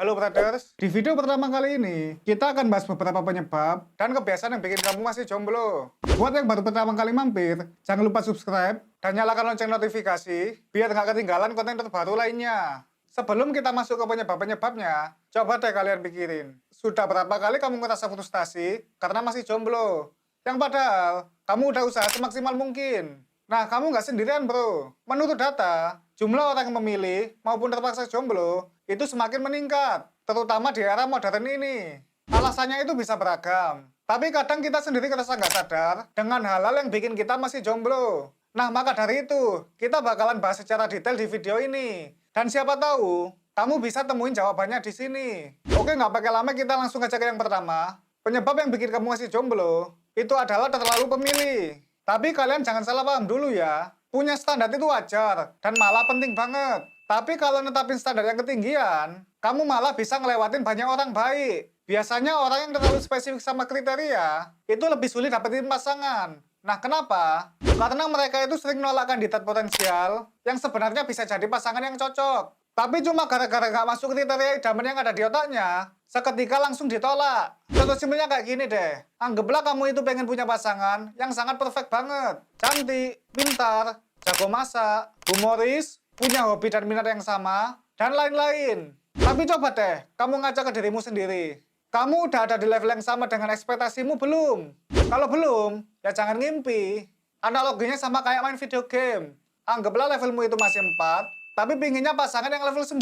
Halo brothers, di video pertama kali ini kita akan bahas beberapa penyebab dan kebiasaan yang bikin kamu masih jomblo. Buat yang baru pertama kali mampir, jangan lupa subscribe dan nyalakan lonceng notifikasi biar nggak ketinggalan konten terbaru lainnya. Sebelum kita masuk ke penyebab-penyebabnya, coba deh kalian pikirin, sudah berapa kali kamu ngerasa frustasi karena masih jomblo? Yang padahal kamu udah usaha semaksimal mungkin. Nah, kamu nggak sendirian bro. Menurut data, jumlah orang yang memilih maupun terpaksa jomblo itu semakin meningkat, terutama di era modern ini. Alasannya itu bisa beragam, tapi kadang kita sendiri ngerasa nggak sadar dengan hal-hal yang bikin kita masih jomblo. Nah, maka dari itu, kita bakalan bahas secara detail di video ini. Dan siapa tahu, kamu bisa temuin jawabannya di sini. Oke, nggak pakai lama, kita langsung aja ke yang pertama. Penyebab yang bikin kamu masih jomblo, itu adalah terlalu pemilih. Tapi kalian jangan salah paham dulu ya. Punya standar itu wajar, dan malah penting banget. Tapi kalau netapin standar yang ketinggian, kamu malah bisa ngelewatin banyak orang baik. Biasanya orang yang terlalu spesifik sama kriteria, itu lebih sulit dapetin pasangan. Nah, kenapa? Karena mereka itu sering nolak kandidat potensial yang sebenarnya bisa jadi pasangan yang cocok. Tapi cuma gara-gara gak masuk kriteria idaman yang ada di otaknya, seketika langsung ditolak. Contoh simpelnya kayak gini deh. Anggaplah kamu itu pengen punya pasangan yang sangat perfect banget. Cantik, pintar, jago masak, humoris, punya hobi dan minat yang sama, dan lain-lain. Tapi coba deh, kamu ngaca ke dirimu sendiri. Kamu udah ada di level yang sama dengan ekspektasimu belum? Kalau belum, ya jangan ngimpi. Analoginya sama kayak main video game. Anggaplah levelmu itu masih 4, tapi pinginnya pasangan yang level 9.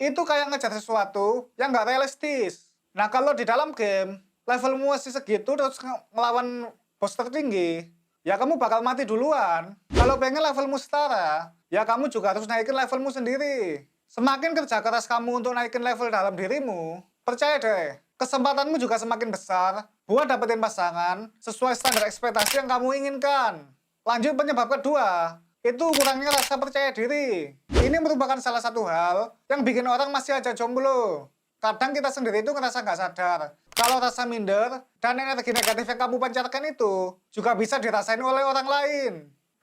Itu kayak ngejar sesuatu yang nggak realistis. Nah, kalau di dalam game, levelmu masih segitu terus ngelawan bos tertinggi, ya kamu bakal mati duluan. Kalau pengen levelmu setara, ya kamu juga harus naikin levelmu sendiri. Semakin kerja keras kamu untuk naikin level dalam dirimu, percaya deh, kesempatanmu juga semakin besar buat dapetin pasangan sesuai standar ekspektasi yang kamu inginkan. Lanjut penyebab kedua, itu kurangnya rasa percaya diri. Ini merupakan salah satu hal yang bikin orang masih aja jomblo. Kadang kita sendiri itu ngerasa nggak sadar kalau rasa minder dan energi negatif yang kamu pancarkan itu juga bisa dirasain oleh orang lain,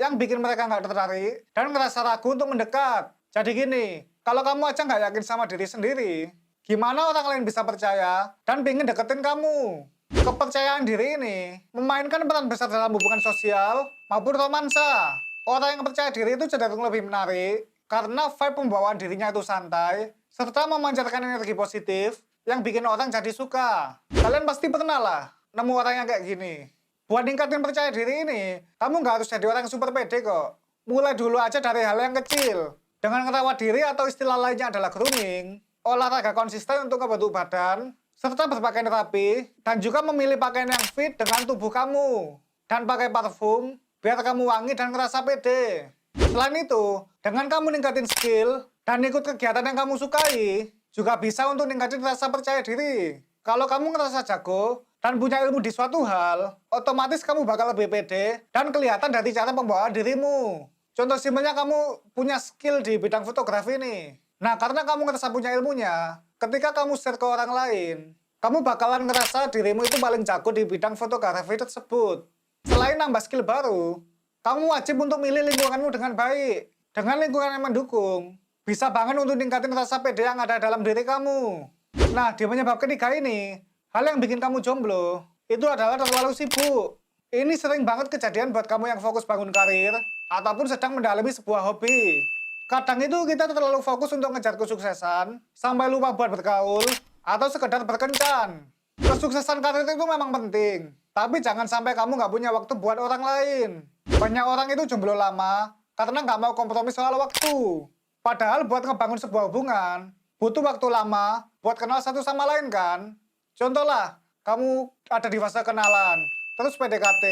yang bikin mereka nggak tertarik dan ngerasa ragu untuk mendekat. Jadi gini, kalau kamu aja nggak yakin sama diri sendiri, gimana orang lain bisa percaya dan pengen deketin kamu? Kepercayaan diri ini memainkan peran besar dalam hubungan sosial maupun romansa. Orang yang percaya diri itu cenderung lebih menarik karena vibe pembawaan dirinya itu santai, serta memancarkan energi positif yang bikin orang jadi suka. Kalian pasti pernah lah nemu orang yang kayak gini. Buat ningkatin percaya diri ini, kamu nggak harus jadi orang yang super pede kok. Mulai dulu aja dari hal yang kecil. Dengan ngerawat diri atau istilah lainnya adalah grooming, olahraga konsisten untuk ngebentuk badan, serta berpakaian rapi, dan juga memilih pakaian yang fit dengan tubuh kamu. Dan pakai parfum, biar kamu wangi dan ngerasa pede. Selain itu, dengan kamu ningkatin skill dan ikut kegiatan yang kamu sukai, juga bisa untuk ningkatin rasa percaya diri. Kalau kamu ngerasa jago dan punya ilmu di suatu hal, otomatis kamu bakal lebih pede dan kelihatan dari cara pembawaan dirimu. Contoh simpelnya kamu punya skill di bidang fotografi nih. Nah, karena kamu ngerasa punya ilmunya, ketika kamu share ke orang lain, kamu bakalan ngerasa dirimu itu paling jago di bidang fotografi tersebut. Selain nambah skill baru, kamu wajib untuk milih lingkunganmu dengan baik. Dengan lingkungan yang mendukung, bisa banget untuk ningkatin rasa pede yang ada dalam diri kamu. Nah, di penyebab ketiga ini, hal yang bikin kamu jomblo, itu adalah terlalu sibuk. Ini sering banget kejadian buat kamu yang fokus bangun karir, ataupun sedang mendalami sebuah hobi. Kadang itu kita terlalu fokus untuk ngejar kesuksesan, sampai lupa buat bergaul, atau sekedar berkencan. Kesuksesan karir itu memang penting, tapi jangan sampai kamu nggak punya waktu buat orang lain. Banyak orang itu jomblo lama, karena nggak mau kompromi soal waktu. Padahal buat ngebangun sebuah hubungan, butuh waktu lama buat kenal satu sama lain kan? Contoh lah, kamu ada di fase kenalan, terus PDKT,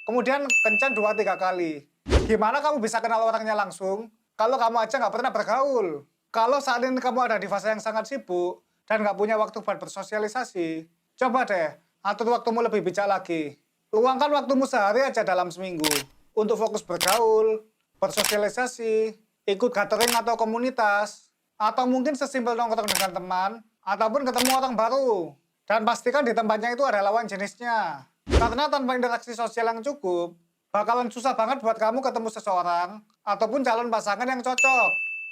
kemudian kencan 2-3 kali. Gimana kamu bisa kenal orangnya langsung kalau kamu aja nggak pernah bergaul? Kalau saat ini kamu ada di fase yang sangat sibuk dan nggak punya waktu buat bersosialisasi, coba deh atur waktumu lebih bijak lagi. Luangkan waktumu sehari aja dalam seminggu untuk fokus bergaul, bersosialisasi, ikut gathering atau komunitas, atau mungkin sesimpel nongkrong dengan teman, ataupun ketemu orang baru. Dan pastikan di tempatnya itu ada lawan jenisnya. Karena tanpa interaksi sosial yang cukup, bakalan susah banget buat kamu ketemu seseorang, ataupun calon pasangan yang cocok.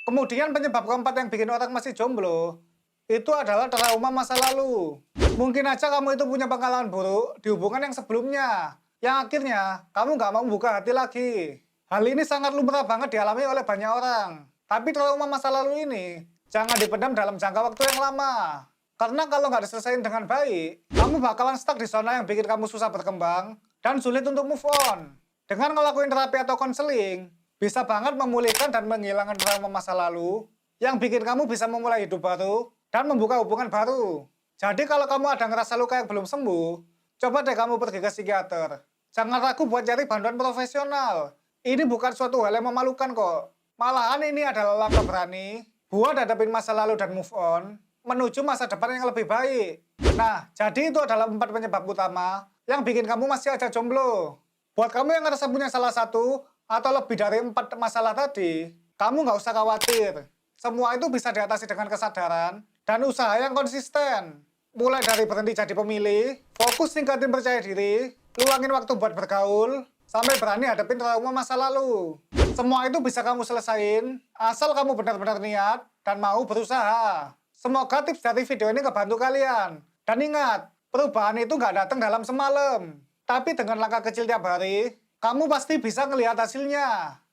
Kemudian penyebab keempat yang bikin orang masih jomblo, itu adalah trauma masa lalu. Mungkin aja kamu itu punya pengalaman buruk di hubungan yang sebelumnya, yang akhirnya kamu nggak mau membuka hati lagi. Hal ini sangat lumrah banget dialami oleh banyak orang. Tapi trauma masa lalu ini jangan dipendam dalam jangka waktu yang lama. Karena kalau nggak diselesaikan dengan baik, kamu bakalan stuck di zona yang bikin kamu susah berkembang dan sulit untuk move on. Dengan ngelakuin terapi atau konseling, bisa banget memulihkan dan menghilangkan trauma masa lalu yang bikin kamu bisa memulai hidup baru dan membuka hubungan baru. Jadi kalau kamu ada ngerasa luka yang belum sembuh, coba deh kamu pergi ke psikiater. Jangan ragu buat cari bantuan profesional. Ini bukan suatu hal yang memalukan kok. Malahan ini adalah langkah berani buat hadapin masa lalu dan move on menuju masa depan yang lebih baik. Nah, jadi itu adalah 4 penyebab utama yang bikin kamu masih aja jomblo. Buat kamu yang ngerasa punya salah satu atau lebih dari 4 masalah tadi, kamu nggak usah khawatir. Semua itu bisa diatasi dengan kesadaran dan usaha yang konsisten. Mulai dari berhenti jadi pemilih, fokus tingkatin percaya diri, luangin waktu buat bergaul, sampai berani hadapin trauma masa lalu. Semua itu bisa kamu selesain, asal kamu benar-benar niat dan mau berusaha. Semoga tips dari video ini ngebantu kalian. Dan ingat, perubahan itu nggak datang dalam semalam. Tapi dengan langkah kecil tiap hari, kamu pasti bisa ngelihat hasilnya.